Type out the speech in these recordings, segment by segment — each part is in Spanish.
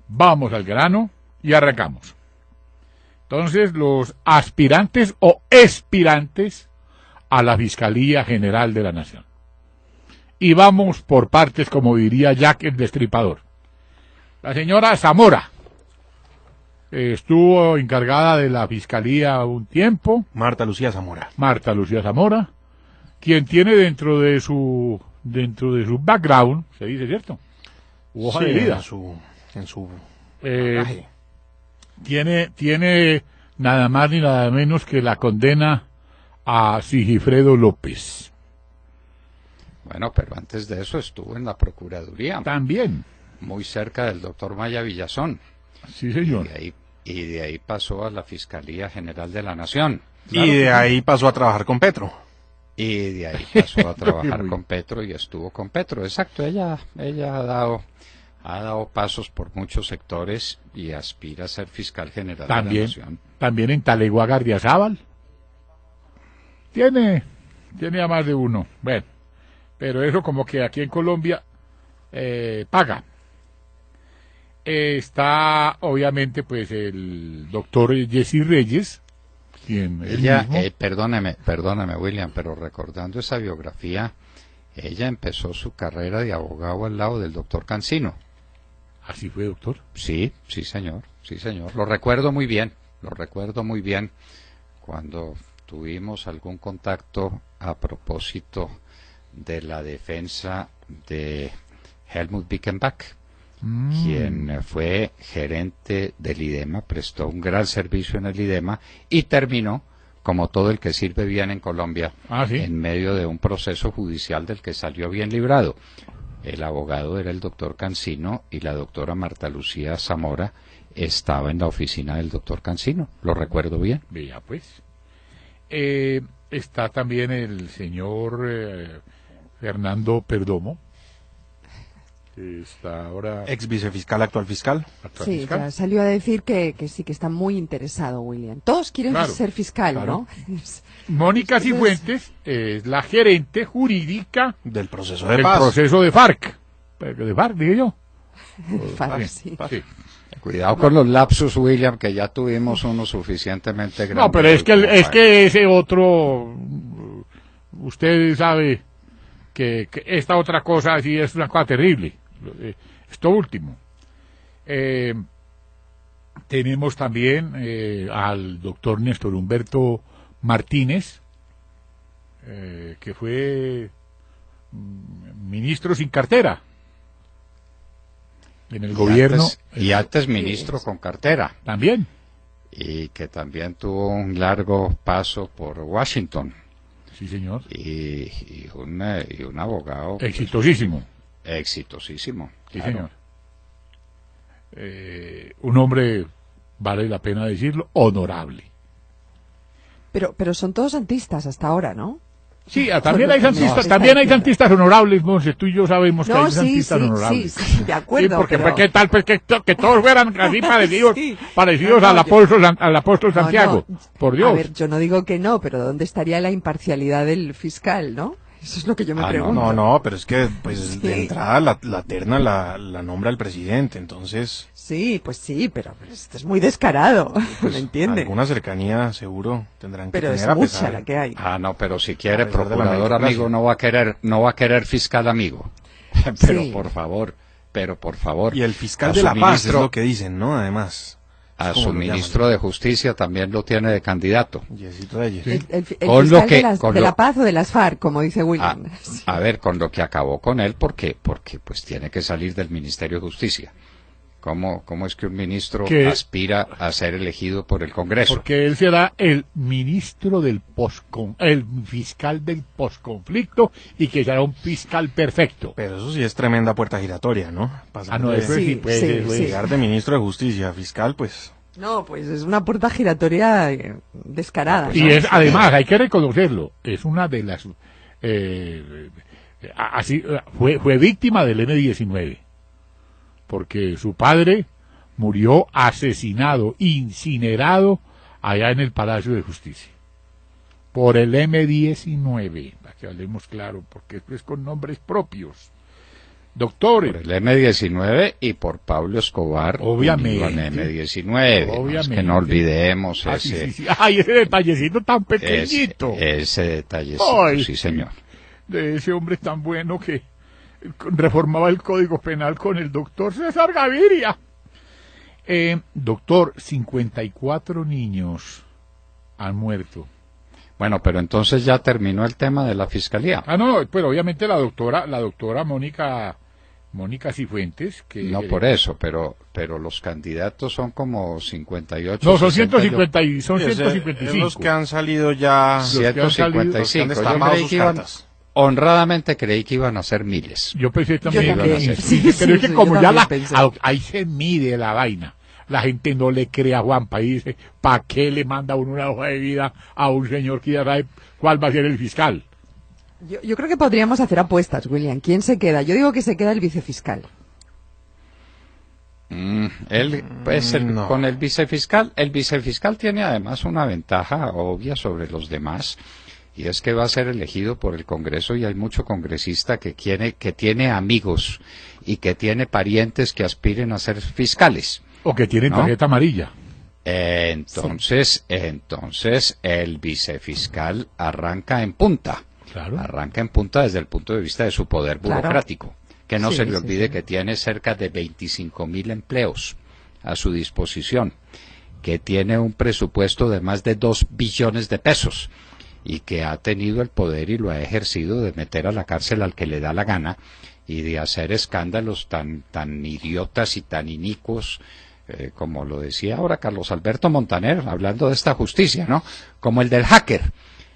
Vamos al grano y arrancamos. Entonces, los aspirantes o expirantes a la Fiscalía General de la Nación. Y vamos por partes, como diría Jack el Destripador. La señora Zamora estuvo encargada de la Fiscalía un tiempo. Marta Lucía Zamora, quien tiene dentro de su background, se dice, ¿cierto? U hoja de vida. En su bagaje. Tiene nada más ni nada menos que la condena a Sigifredo López. Bueno, pero antes de eso estuvo en la Procuraduría. También. Muy cerca del doctor Maya Villazón. Sí, señor. Y de ahí pasó a la Fiscalía General de la Nación. Claro, y de ahí pasó a trabajar con Petro. Y de ahí pasó a trabajar con Petro y estuvo con Petro. Exacto, ella ha dado pasos por muchos sectores y aspira a ser fiscal general de la Nación. También en Talegua Gardiazabal. Tiene a más de uno. Bueno, pero eso como que aquí en Colombia paga. Está obviamente pues el doctor Jesse Reyes, quien ella, perdóneme William, pero recordando esa biografía, ella empezó su carrera de abogado al lado del doctor Cancino. ¿Así fue, doctor? Sí, señor. Lo recuerdo muy bien cuando tuvimos algún contacto a propósito de la defensa de Helmut Bickenbach, quien fue gerente del IDEMA, prestó un gran servicio en el IDEMA y terminó, como todo el que sirve bien en Colombia, ¿sí? En medio de un proceso judicial del que salió bien librado. El abogado era el doctor Cancino y la doctora Marta Lucía Zamora estaba en la oficina del doctor Cancino. Lo recuerdo bien. Vea pues. Está también el señor Fernando Perdomo, que está ahora... Ex vicefiscal, actual fiscal. Sí, ya salió a decir que sí, que está muy interesado, William. Todos quieren ser fiscal, claro. ¿no? Mónica Cifuentes es la gerente jurídica del proceso de paz. Proceso de FARC. De FARC, digo yo. FARC, sí. Cuidado con los lapsus, William, que ya tuvimos uno suficientemente grande. No, pero es que ese otro, usted sabe que esta otra cosa sí es una cosa terrible. Esto último. Tenemos también al doctor Néstor Humberto Martínez, que fue ministro sin cartera en el gobierno. Y antes ministro con cartera. También. Y que también tuvo un largo paso por Washington. Sí, señor. Y un abogado. Exitosísimo. Exitosísimo. Sí, claro. Señor. Un hombre, vale la pena decirlo, honorable. Pero son todos santistas hasta ahora, ¿no? Sí, también hay santistas, santistas honorables, Monse, tú y yo sabemos que hay santistas honorables. Sí, de acuerdo. Sí, porque ¿qué tal? Pues que todos fueran así parecidos al apóstol Santiago, por Dios. A ver, yo no digo que no, pero ¿dónde estaría la imparcialidad del fiscal, no? Eso es lo que yo me pregunto. No, pero es que pues de entrada la terna la nombra el presidente, entonces... Sí, pero esto es muy descarado, pues, ¿me entiende? Alguna cercanía seguro tendrán que tener, pero es mucha la que hay. No, pero si quiere procurador amigo no va a querer fiscal amigo. Pero sí. por favor. Y el fiscal de la paz es lo que dicen, ¿no? Además... A su ministro de Justicia también lo tiene de candidato. El fiscal de la paz o de las FARC, como dice William. A ver, con lo que acabó con él, porque pues tiene que salir del Ministerio de Justicia. ¿Cómo es que un ministro aspira a ser elegido por el Congreso? Porque él será el ministro el fiscal del posconflicto y que será un fiscal perfecto. Pero eso sí es tremenda puerta giratoria, ¿no? Llegar de ministro de Justicia a fiscal, pues... No, pues es una puerta giratoria descarada. Y es, además, hay que reconocerlo, es una de las... fue víctima del M-19. Porque su padre murió asesinado, incinerado, allá en el Palacio de Justicia, por el M-19, para que hablemos claro, porque esto es con nombres propios. Doctor, Por el M-19 y por Pablo Escobar. Obviamente. Con M-19. Obviamente. Que no olvidemos ah, ese, sí. Ay, ese detallecito tan pequeñito. ese detallecito, Ay. sí señor. De ese hombre tan bueno que reformaba el Código Penal con el doctor César Gaviria. Doctor, 54 niños han muerto. Bueno, pero entonces ya terminó el tema de la fiscalía. Ah, no, pero obviamente la doctora Mónica Cifuentes, que No por eso, pero los candidatos son como 58. no, son 60, 150 y son Sí, 155. los que han salido ya. Los que han salido, 155. los que han Yo destapado creí sus que iban, cartas. honradamente creí que iban a ser miles. Yo pensé también, Yo también. sí, Sí, pero es sí, que sí, como yo ya también pensé. ahí se mide la vaina. La gente no le cree a Juanpa y dice, ¿para qué le manda uno una hoja de vida a un señor que ya sabe cuál va a ser el fiscal? Yo creo que podríamos hacer apuestas, William. ¿Quién se queda? Yo digo que se queda el vicefiscal. No. Con el vicefiscal tiene además una ventaja obvia sobre los demás, y es que va a ser elegido por el Congreso, y hay mucho congresista que tiene amigos y que tiene parientes que aspiren a ser fiscales. O que tienen ¿No? tarjeta amarilla. Entonces el vicefiscal arranca en punta. Claro. Arranca en punta desde el punto de vista de su poder Claro. burocrático. Que no Sí, se le sí, olvide sí. que tiene cerca de 25.000 empleos a su disposición, que tiene un presupuesto de más de 2 billones de pesos, y que ha tenido el poder y lo ha ejercido de meter a la cárcel al que le da la gana y de hacer escándalos tan idiotas y tan inicuos, como lo decía ahora Carlos Alberto Montaner, hablando de esta justicia, ¿no? Como el del hacker.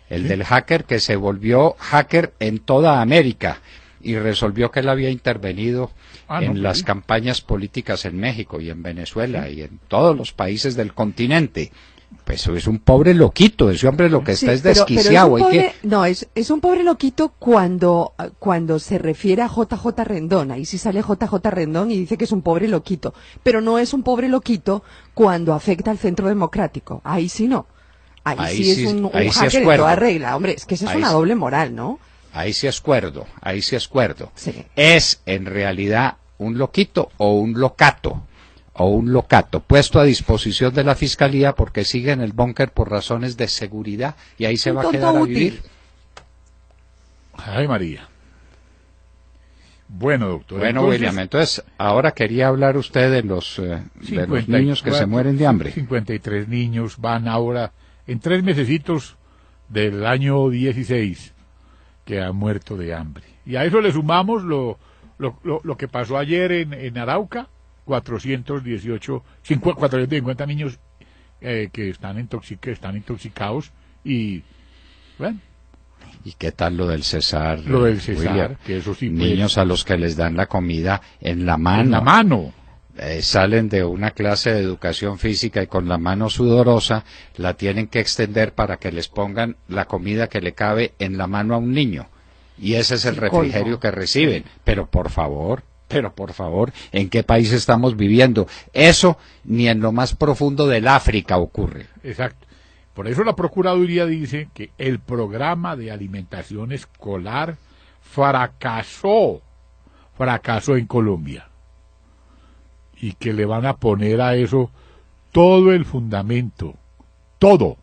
El del hacker que se volvió hacker en toda América y resolvió que él había intervenido en las campañas políticas en México y en Venezuela y en todos los países del continente. Pues es un pobre loquito, ese hombre lo que está es desquiciado. Pero es un pobre, no, es un pobre loquito cuando se refiere a JJ Rendón. Ahí sí sale JJ Rendón y dice que es un pobre loquito. Pero no es un pobre loquito cuando afecta al Centro Democrático. Ahí sí no. Ahí sí es un ahí sí hacker es en cuerdo. toda regla. Hombre, es que esa es Ahí una sí. doble moral, ¿no? Ahí sí es cuerdo. Sí. Es en realidad un loquito o un locato, puesto a disposición de la Fiscalía porque sigue en el búnker por razones de seguridad y ahí se Un va a tonto quedar a útil. vivir. Ay, María. Bueno, doctor. Bueno, entonces, William, entonces ahora quería hablar usted de los niños que se mueren de hambre. 53 niños van ahora, en 3 mesecitos del año 16, que han muerto de hambre. Y a eso le sumamos lo que pasó ayer en Arauca, 450 niños que están intoxicados y, bueno, ¿Y qué tal lo del Cesar? lo del Cesar, William? que eso sí fue Niños a los que les dan la comida en la mano. en la mano. Salen de una clase de educación física y con la mano sudorosa la tienen que extender para que les pongan la comida que le cabe en la mano a un niño. Y ese es el refrigerio que reciben. Pero por favor, ¿en qué país estamos viviendo? Eso ni en lo más profundo del África ocurre. Exacto. Por eso la Procuraduría dice que el programa de alimentación escolar fracasó en Colombia. Y que le van a poner a eso todo el fundamento, todo,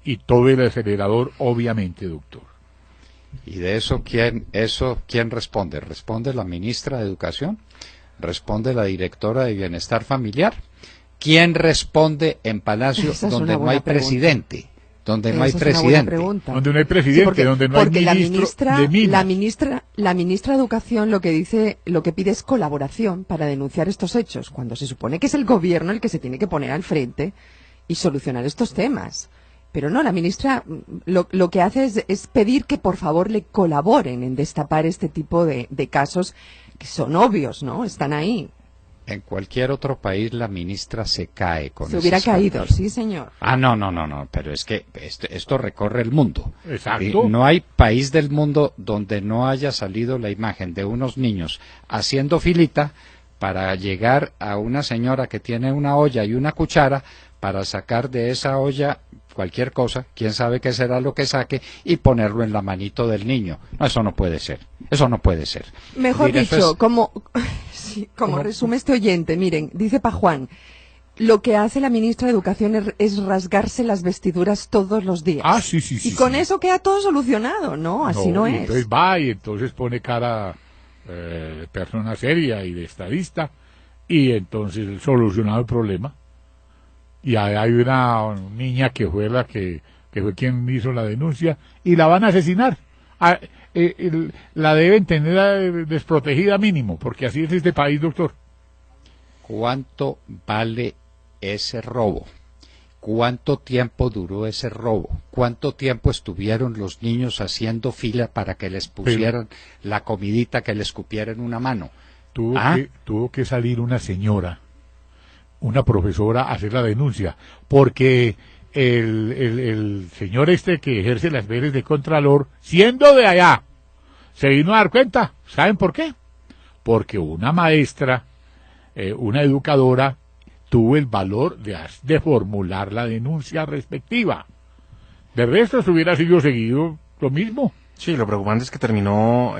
y todo el acelerador, obviamente, doctor. ¿Y de eso quién responde? ¿Responde la ministra de Educación? ¿Responde la directora de Bienestar Familiar? ¿Quién responde en Palacio Esa es donde una no hay buena pregunta. presidente? Donde no hay Esa es una buena presidente. pregunta. Donde no hay presidente, Sí, donde no hay porque ministro de Minas. la ministra de Educación lo que pide es colaboración para denunciar estos hechos, cuando se supone que es el gobierno el que se tiene que poner al frente y solucionar estos temas. Pero no, la ministra lo que hace es pedir que por favor le colaboren en destapar este tipo de casos que son obvios, ¿no? Están ahí. En cualquier otro país la ministra se cae con Se ese hubiera caído, escándalo. sí, señor. Ah, no, pero es que esto recorre el mundo. Exacto. No hay país del mundo donde no haya salido la imagen de unos niños haciendo filita para llegar a una señora que tiene una olla y una cuchara para sacar de esa olla cualquier cosa, quién sabe qué será lo que saque, y ponerlo en la manito del niño. No, eso no puede ser. Eso no puede ser. Mejor Mire, dicho, eso es- como resume este oyente, miren, dice Pajuán, lo que hace la ministra de Educación es rasgarse las vestiduras todos los días. Ah, sí, sí, sí. Y con sí. eso queda todo solucionado, ¿no? Así no y es. entonces va y entonces pone cara de persona seria y de estadista, y entonces solucionado el problema. Y hay una niña que fue que fue quien hizo la denuncia, y la van a asesinar. La deben tener desprotegida mínimo, porque así es este país, doctor. ¿Cuánto vale ese robo? ¿Cuánto tiempo duró ese robo? ¿Cuánto tiempo estuvieron los niños haciendo fila para que les pusieran la comidita que les cupiera en una mano? Tuvo que salir una señora, una profesora, a hacer la denuncia, porque el señor este que ejerce las veres de contralor, siendo de allá, se vino a dar cuenta. ¿Saben por qué? Porque una maestra, una educadora, tuvo el valor de formular la denuncia respectiva. De resto, se hubiera sido seguido lo mismo. Sí, lo preocupante es que terminó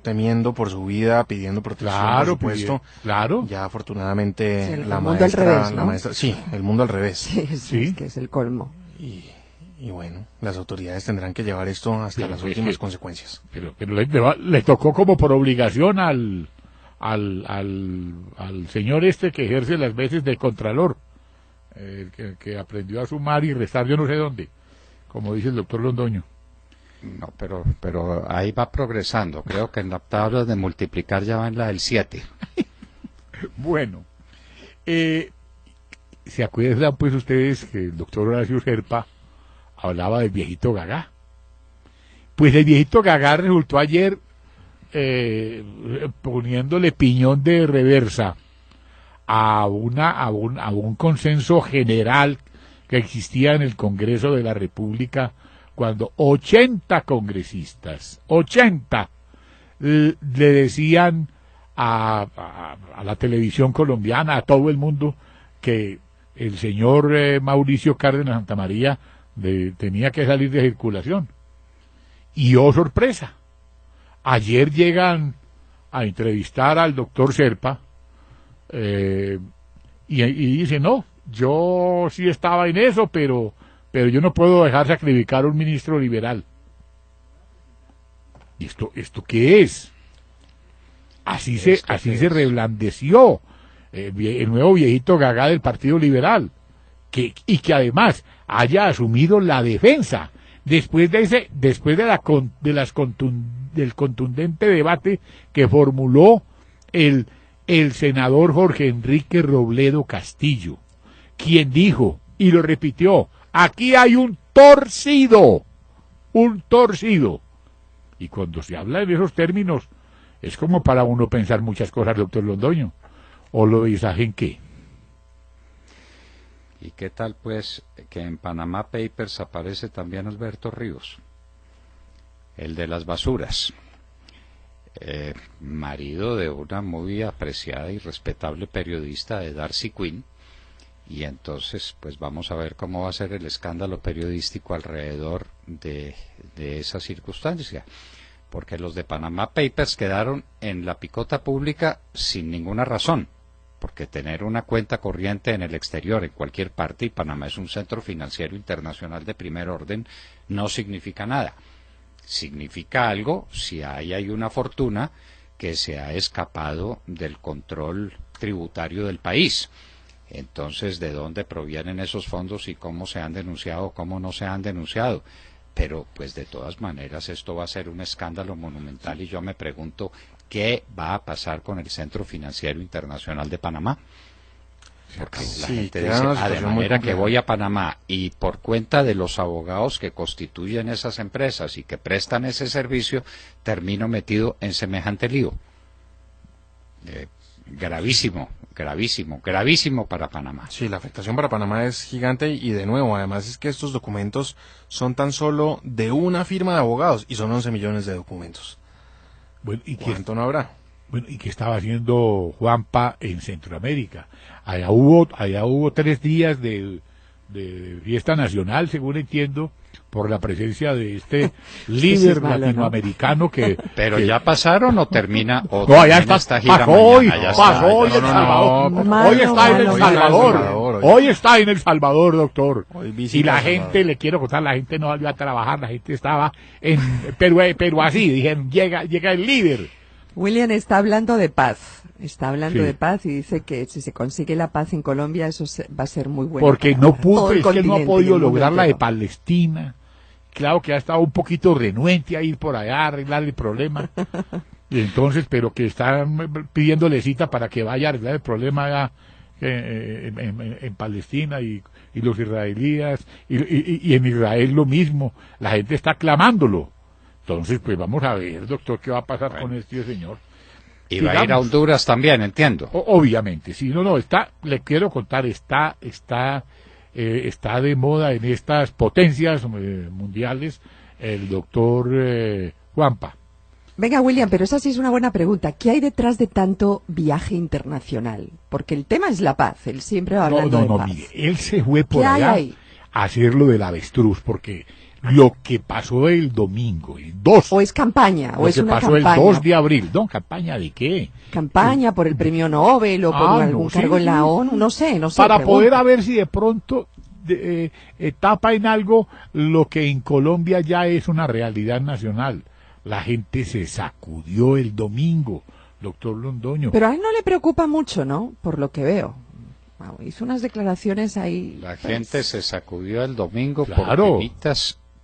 temiendo por su vida, pidiendo protección, Claro, por supuesto. claro. Ya afortunadamente Sí, el la mundo maestra, al revés, ¿no? la maestra, sí, el mundo al revés. Sí, Sí. es que es el colmo. Y bueno, las autoridades tendrán que llevar esto hasta Pero las es últimas que- consecuencias. Pero le tocó como por obligación al señor este que ejerce las veces de contralor, que aprendió a sumar y restar yo no sé dónde, como dice el doctor Londoño. No, pero ahí va progresando. Creo que en la tabla de multiplicar ya va en la del 7. Bueno, ¿se acuerdan pues ustedes que el doctor Horacio Serpa hablaba del viejito Gagá? Pues el viejito Gagá resultó ayer poniéndole piñón de reversa a un consenso general que existía en el Congreso de la República, cuando 80 congresistas, 80, le decían a la televisión colombiana, a todo el mundo, que el señor Mauricio Cárdenas Santamaría tenía que salir de circulación. Y oh sorpresa, ayer llegan a entrevistar al doctor Serpa, y dice, no, yo sí estaba en eso, pero yo no puedo dejar sacrificar a un ministro liberal. ¿Y esto qué es? Así se reblandeció el nuevo viejito Gagá del Partido Liberal, y que además haya asumido la defensa después del contundente debate que formuló el senador Jorge Enrique Robledo Castillo, quien dijo, y lo repitió, aquí hay un torcido. Y cuando se habla en esos términos, es como para uno pensar muchas cosas, doctor Londoño. ¿O lo disajen qué? ¿Y qué tal pues que en Panama Papers aparece también Alberto Ríos, el de las basuras, marido de una muy apreciada y respetable periodista de Darcy Quinn? Y entonces pues vamos a ver cómo va a ser el escándalo periodístico alrededor de esa circunstancia, porque los de Panama Papers quedaron en la picota pública sin ninguna razón, porque tener una cuenta corriente en el exterior, en cualquier parte, y Panamá es un centro financiero internacional de primer orden, no significa nada. Significa algo si hay una fortuna que se ha escapado del control tributario del país. Entonces, ¿de dónde provienen esos fondos y cómo se han denunciado o cómo no se han denunciado? Pero, pues, de todas maneras, esto va a ser un escándalo monumental, y yo me pregunto ¿qué va a pasar con el Centro Financiero Internacional de Panamá? Porque la Sí, gente queda dice, una de situación muy manera que compleja. voy a Panamá y por cuenta de los abogados que constituyen esas empresas y que prestan ese servicio, termino metido en semejante lío. Gravísimo para Panamá. Sí, la afectación para Panamá es gigante, y de nuevo, además es que estos documentos son tan solo de una firma de abogados y son 11 millones de documentos. Bueno, ¿y ¿Cuánto no habrá? Bueno, ¿y qué estaba haciendo Juanpa en Centroamérica? Allá hubo 3 días de fiesta nacional, según entiendo, por la presencia de este líder latinoamericano que... ¿Pero ya pasaron o termina? O no, allá termina está, esta gira pasó hoy, mañana? pasó hoy en El Salvador. Hoy está en El Salvador. Hoy está en El Salvador, doctor. Y la gente, le quiero contar, la gente no volvió a trabajar, la gente estaba en... Pero así, dijeron, llega el líder. William está hablando de paz. Está hablando Sí. de paz y dice que si se consigue la paz en Colombia, eso va a ser muy bueno. Porque no pudo, es que no ha podido lograr la de entero. Palestina. Claro que ha estado un poquito renuente a ir por allá a arreglar el problema. Y entonces, pero que están pidiéndole cita para que vaya a arreglar el problema allá, en Palestina y los israelíes, y en Israel lo mismo. La gente está clamándolo. Entonces, pues vamos a ver, doctor, qué va a pasar con este señor. Y va a ir a Honduras también, entiendo. Obviamente, sí, no, le quiero contar, está de moda en estas potencias mundiales el doctor Juanpa. Venga, William, pero esa sí es una buena pregunta. ¿Qué hay detrás de tanto viaje internacional? Porque el tema es la paz, él siempre va hablando de paz. Mire, él se fue por ¿Qué hay allá ahí? a hacer lo del avestruz, porque lo que pasó el domingo, el 2, ¿O es campaña? ¿O lo es que una pasó campaña? el 2 de abril, no, ¿campaña de qué? ¿Campaña por el premio Nobel o por algún cargo en la ONU? No sé. Para pregunto. poder a ver si de pronto tapa en algo lo que en Colombia ya es una realidad nacional. La gente se sacudió el domingo, doctor Londoño. Pero a él no le preocupa mucho, ¿no? Por lo que veo. Hizo unas declaraciones ahí. La pues, gente se sacudió el domingo Claro.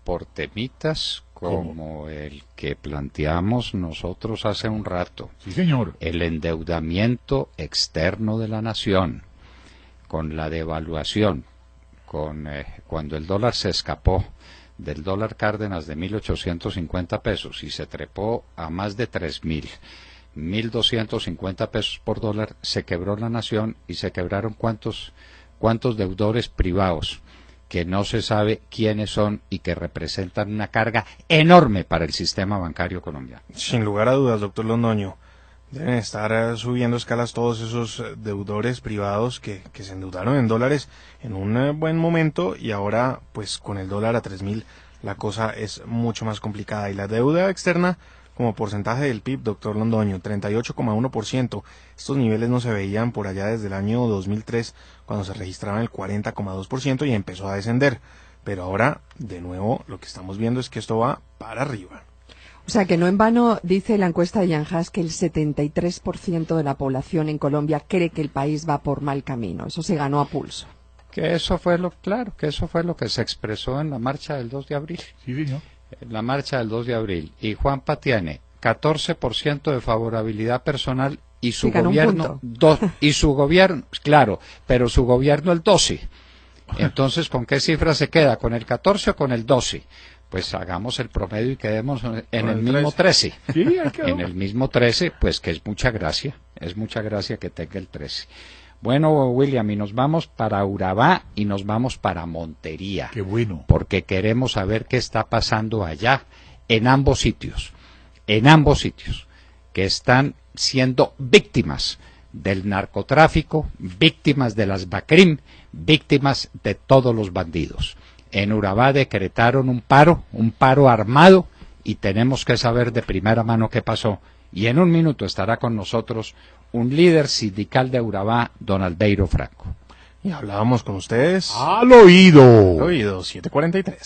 por temitas como el que planteamos nosotros hace un rato. Sí, señor. El endeudamiento externo de la nación, con la devaluación, cuando el dólar se escapó del dólar Cárdenas de 1.850 pesos y se trepó a más de 3.000, 1.250 pesos por dólar, se quebró la nación y se quebraron cuántos deudores privados que no se sabe quiénes son y que representan una carga enorme para el sistema bancario colombiano. Sin lugar a dudas, doctor Londoño, deben estar subiendo escalas todos esos deudores privados que se endeudaron en dólares en un buen momento y ahora, pues con el dólar a 3.000, la cosa es mucho más complicada. Y la deuda externa, como porcentaje del PIB, doctor Londoño, 38,1%. Estos niveles no se veían por allá desde el año 2003, cuando se registraba el 40,2% y empezó a descender. Pero ahora, de nuevo, lo que estamos viendo es que esto va para arriba. O sea, que no en vano dice la encuesta de Jan Haas que el 73% de la población en Colombia cree que el país va por mal camino. Eso se ganó a pulso. Que eso fue lo que se expresó en la marcha del 2 de abril. Sí, señor. La marcha del 2 de abril. Y Juanpa tiene 14% de favorabilidad personal y su gobierno, claro, pero su gobierno el 12. Entonces, ¿con qué cifra se queda? ¿Con el 14 o con el 12? Pues hagamos el promedio y quedemos en el mismo 13. Sí, ahí quedó. En el mismo 13, pues que es mucha gracia que tenga el 13. Bueno, William, y nos vamos para Urabá y nos vamos para Montería. Qué bueno. Porque queremos saber qué está pasando allá, en ambos sitios, que están siendo víctimas del narcotráfico, víctimas de las BACRIM, víctimas de todos los bandidos. En Urabá decretaron un paro armado, y tenemos que saber de primera mano qué pasó. Y en un minuto estará con nosotros un líder sindical de Urabá, don Albeiro Franco. Y hablábamos con ustedes. Al oído. Oído, 7:43.